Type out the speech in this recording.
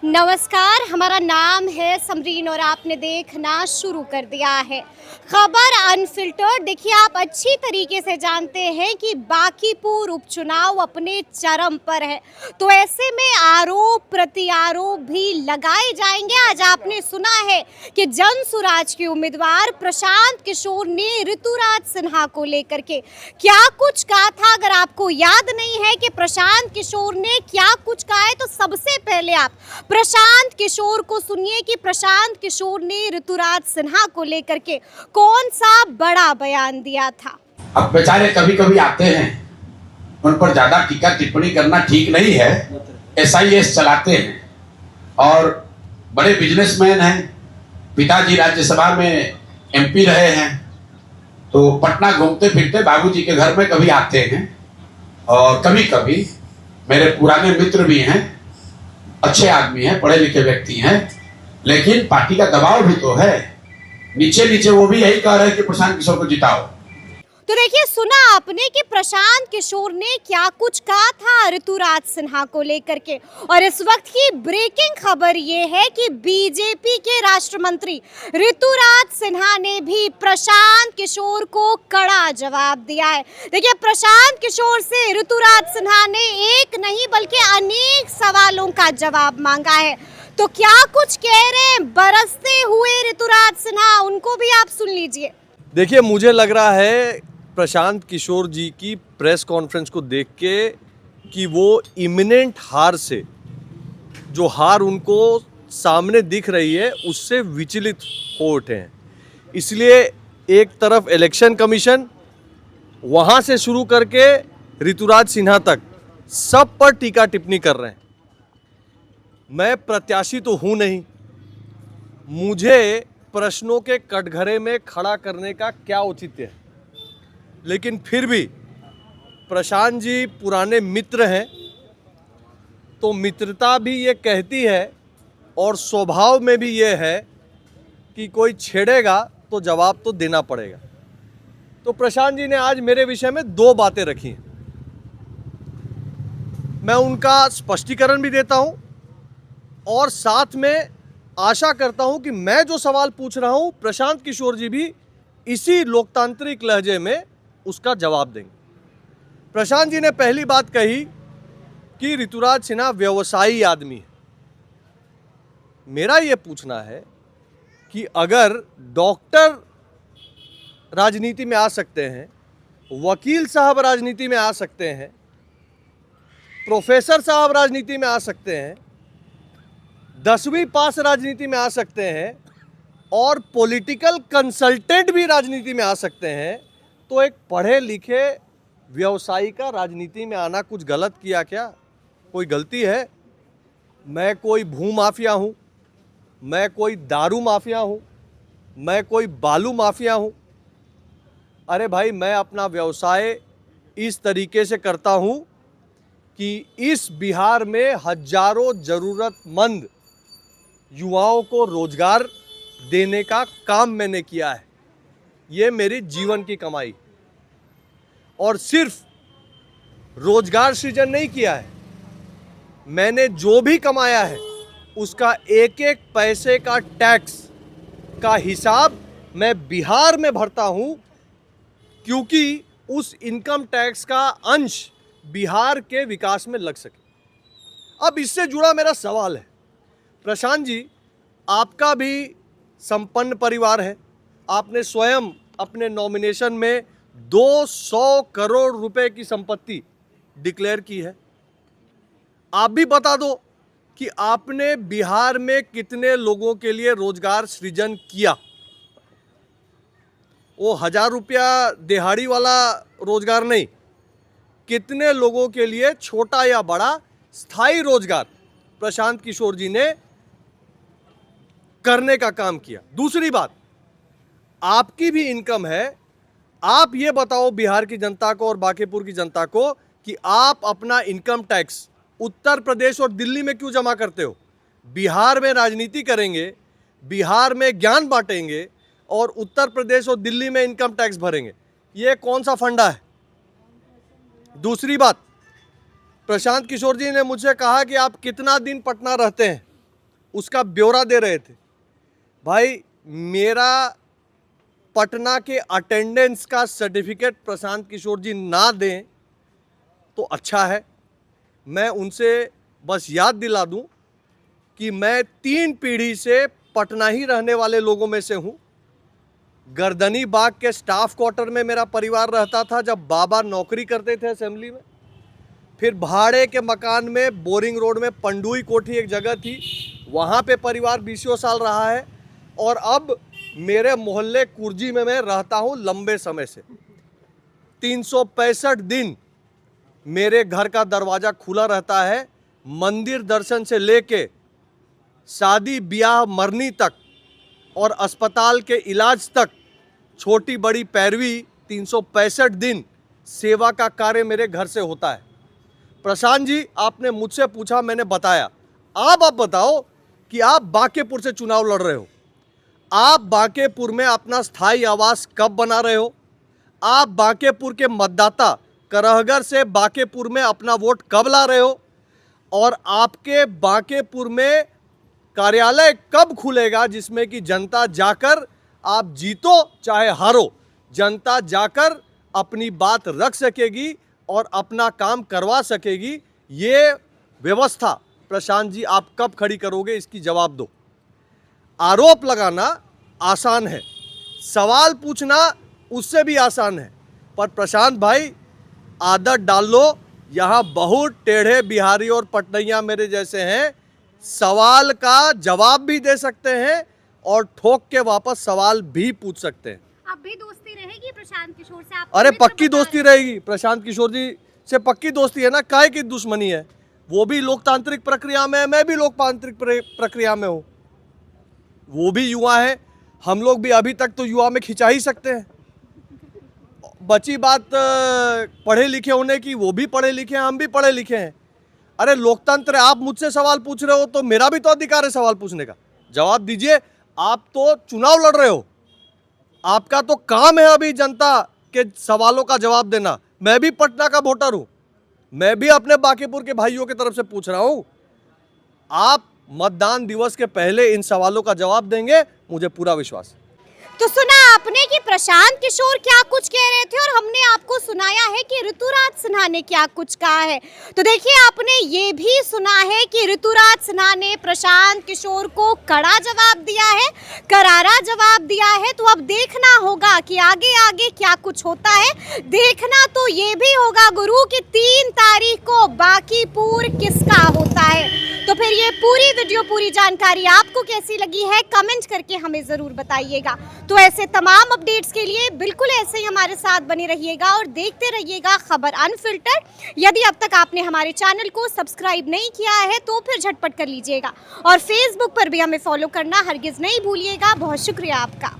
नमस्कार, हमारा नाम है समरीन और आपने देखना शुरू कर दिया है खबर अनफिल्टर्ड। देखिए, आप अच्छी तरीके से जानते हैं कि बांकीपुर उपचुनाव अपने चरम पर है, तो ऐसे में आरोप प्रत्यारोप भी लगाए जाएंगे। आज आपने सुना है कि जन सुराज के उम्मीदवार प्रशांत किशोर ने ऋतुराज सिन्हा को लेकर के क्या कुछ कहा था। अगर आपको याद नहीं है कि प्रशांत किशोर ने क्या कुछ कहा है, तो सबसे पहले आप प्रशांत किशोर को सुनिए कि प्रशांत किशोर ने ऋतुराज सिन्हा को लेकर के कौन सा बड़ा बयान दिया था। अब बेचारे कभी कभी आते हैं, उन पर ज्यादा टीका टिप्पणी करना ठीक नहीं है। एसआईएस चलाते हैं और बड़े बिजनेसमैन हैं। पिताजी राज्यसभा में एमपी रहे हैं, तो पटना घूमते फिरते बाबूजी के घर में कभी आते हैं। और कभी कभी मेरे पुराने मित्र भी हैं, अच्छे आदमी हैं, पढ़े लिखे व्यक्ति हैं, लेकिन पार्टी का दबाव भी तो है। नीचे नीचे वो भी यही कह रहे हैं कि प्रशांत किशोर को जिताओ। तो देखिए, सुना आपने कि प्रशांत किशोर ने क्या कुछ कहा था ऋतुराज सिन्हा को लेकर के। और इस वक्त की ब्रेकिंग खबर ये है कि बीजेपी के राष्ट्र मंत्री ऋतुराज सिन्हा ने भी प्रशांत किशोर को कड़ा जवाब दिया है। देखिए, प्रशांत किशोर से ऋतुराज सिन्हा ने एक नहीं बल्कि अनेक सवालों का जवाब मांगा है। तो क्या कुछ कह रहे हैं बरसते हुए ऋतुराज सिन्हा, उनको भी आप सुन लीजिए। देखिए, मुझे लग रहा है प्रशांत किशोर जी की प्रेस कॉन्फ्रेंस को देख के कि वो इमिनेंट हार से, जो हार उनको सामने दिख रही है, उससे विचलित हो उठे हैं। इसलिए एक तरफ इलेक्शन कमीशन, वहाँ से शुरू करके ऋतुराज सिन्हा तक सब पर टीका टिप्पणी कर रहे हैं। मैं प्रत्याशी तो हूँ नहीं, मुझे प्रश्नों के कटघरे में खड़ा करने का क्या औचित्य है, लेकिन फिर भी प्रशांत जी पुराने मित्र हैं, तो मित्रता भी ये कहती है और स्वभाव में भी ये है कि कोई छेड़ेगा तो जवाब तो देना पड़ेगा। तो प्रशांत जी ने आज मेरे विषय में दो बातें रखी हैं, मैं उनका स्पष्टीकरण भी देता हूं और साथ में आशा करता हूं कि मैं जो सवाल पूछ रहा हूं प्रशांत किशोर जी भी इसी लोकतांत्रिक लहजे में उसका जवाब देंगे। प्रशांत जी ने पहली बात कही कि ऋतुराज सिन्हा व्यवसायी आदमी है। मेरा यह पूछना है कि अगर डॉक्टर राजनीति में आ सकते हैं, वकील साहब राजनीति में आ सकते हैं, प्रोफेसर साहब राजनीति में आ सकते हैं, 10वीं पास राजनीति में आ सकते हैं और पॉलिटिकल कंसल्टेंट भी राजनीति में आ सकते हैं, तो एक पढ़े लिखे व्यवसायी का राजनीति में आना कुछ गलत किया क्या? कोई गलती है? मैं कोई भू माफिया हूँ, मैं कोई दारू माफिया हूँ, मैं कोई बालू माफिया हूँ? अरे भाई, मैं अपना व्यवसाय इस तरीके से करता हूँ कि इस बिहार में हजारों ज़रूरतमंद युवाओं को रोजगार देने का काम मैंने किया है। ये मेरी जीवन की कमाई, और सिर्फ रोजगार सृजन नहीं किया है, मैंने जो भी कमाया है उसका एक एक पैसे का टैक्स का हिसाब मैं बिहार में भरता हूं, क्योंकि उस इनकम टैक्स का अंश बिहार के विकास में लग सके। अब इससे जुड़ा मेरा सवाल है, प्रशांत जी, आपका भी संपन्न परिवार है, आपने स्वयं अपने नॉमिनेशन में 200 करोड़ रुपए की संपत्ति डिक्लेयर की है। आप भी बता दो कि आपने बिहार में कितने लोगों के लिए रोजगार सृजन किया। वो 1000 रुपया दिहाड़ी वाला रोजगार नहीं, कितने लोगों के लिए छोटा या बड़ा स्थायी रोजगार प्रशांत किशोर जी ने करने का काम किया। दूसरी बात, आपकी भी इनकम है। आप ये बताओ बिहार की जनता को और बांकीपुर की जनता को कि आप अपना इनकम टैक्स उत्तर प्रदेश और दिल्ली में क्यों जमा करते हो? बिहार में राजनीति करेंगे, बिहार में ज्ञान बांटेंगे और उत्तर प्रदेश और दिल्ली में इनकम टैक्स भरेंगे, ये कौन सा फंडा है? दूसरी बात, प्रशांत किशोर जी ने मुझसे कहा कि आप कितना दिन पटना रहते हैं। उसका ब्यौरा दे रहे थे। भाई मेरा पटना के अटेंडेंस का सर्टिफिकेट प्रशांत किशोर जी ना दें तो अच्छा है। मैं उनसे बस याद दिला दूं कि मैं 3 पीढ़ी से पटना ही रहने वाले लोगों में से हूं। गर्दनी बाग के स्टाफ क्वार्टर में मेरा परिवार रहता था जब बाबा नौकरी करते थे असेंबली में। फिर भाड़े के मकान में बोरिंग रोड में पंडुई कोठी एक जगह थी, वहाँ पे परिवार 20 साल रहा है। और अब मेरे मोहल्ले कुर्जी में मैं रहता हूँ लंबे समय से। 365 दिन मेरे घर का दरवाज़ा खुला रहता है। मंदिर दर्शन से लेके शादी ब्याह मरनी तक और अस्पताल के इलाज तक छोटी बड़ी पैरवी 365 दिन सेवा का कार्य मेरे घर से होता है। प्रशांत जी, आपने मुझसे पूछा, मैंने बताया। आप बताओ कि आप बांकेपुर से चुनाव लड़ रहे हो, आप बांकेपुर में अपना स्थायी आवास कब बना रहे हो? आप बांकेपुर के मतदाता करहगर से बांकेपुर में अपना वोट कब ला रहे हो? और आपके बांकेपुर में कार्यालय कब खुलेगा जिसमें कि जनता जाकर, आप जीतो चाहे हारो, जनता जाकर अपनी बात रख सकेगी और अपना काम करवा सकेगी? ये व्यवस्था प्रशांत जी आप कब खड़ी करोगे, इसकी जवाब दो। आरोप लगाना आसान है, सवाल पूछना उससे भी आसान है। पर प्रशांत भाई आदत डाल लो, यहाँ बहुत टेढ़े बिहारी और पटनैया मेरे जैसे हैं, सवाल का जवाब भी दे सकते हैं और ठोक के वापस सवाल भी पूछ सकते हैं। अब भी दोस्ती रहेगी प्रशांत किशोर से? आप अरे पक्की दोस्ती रहेगी, प्रशांत किशोर जी से पक्की दोस्ती है ना, काहे की दुश्मनी है? वो भी लोकतांत्रिक प्रक्रिया में है, मैं भी लोकतांत्रिक प्रक्रिया में हूँ। वो भी युवा है, हम लोग भी अभी तक तो युवा में खिंचा ही सकते हैं। बची बात पढ़े लिखे होने की, वो भी पढ़े लिखे हैं, हम भी पढ़े लिखे हैं। अरे लोकतंत्र, आप मुझसे सवाल पूछ रहे हो तो मेरा भी तो अधिकार है सवाल पूछने का, जवाब दीजिए। आप तो चुनाव लड़ रहे हो, आपका तो काम है अभी जनता के सवालों का जवाब देना। मैं भी पटना का वोटर हूं, मैं भी अपने बांकेपुर के भाइयों की तरफ से पूछ रहा हूं। आप मतदान दिवस के पहले इन सवालों का जवाब देंगे, मुझे पूरा विश्वास है। तो सुना आपने कि प्रशांत किशोर क्या कुछ कह रहे थे और हमने आपको सुनाया है कि ऋतुराज सिन्हा ने क्या कुछ कहा है। तो देखिए, आपने ये भी सुना है कि ऋतुराज सिन्हा ने प्रशांत किशोर को कड़ा जवाब दिया है, करारा जवाब दिया है। तो अब देखना होगा कि आगे आगे क्या कुछ होता है। देखना तो ये भी होगा गुरु कि 3 तारीख को बांकीपुर किसका होता है। तो फिर ये पूरी वीडियो, पूरी जानकारी आपको कैसी लगी है, कमेंट करके हमें ज़रूर बताइएगा। तो ऐसे तमाम अपडेट्स के लिए बिल्कुल ऐसे ही हमारे साथ बने रहिएगा और देखते रहिएगा खबर अनफिल्टर्ड। यदि अब तक आपने हमारे चैनल को सब्सक्राइब नहीं किया है तो फिर झटपट कर लीजिएगा और फेसबुक पर भी हमें फॉलो करना हरगिज़ नहीं भूलिएगा। बहुत शुक्रिया आपका।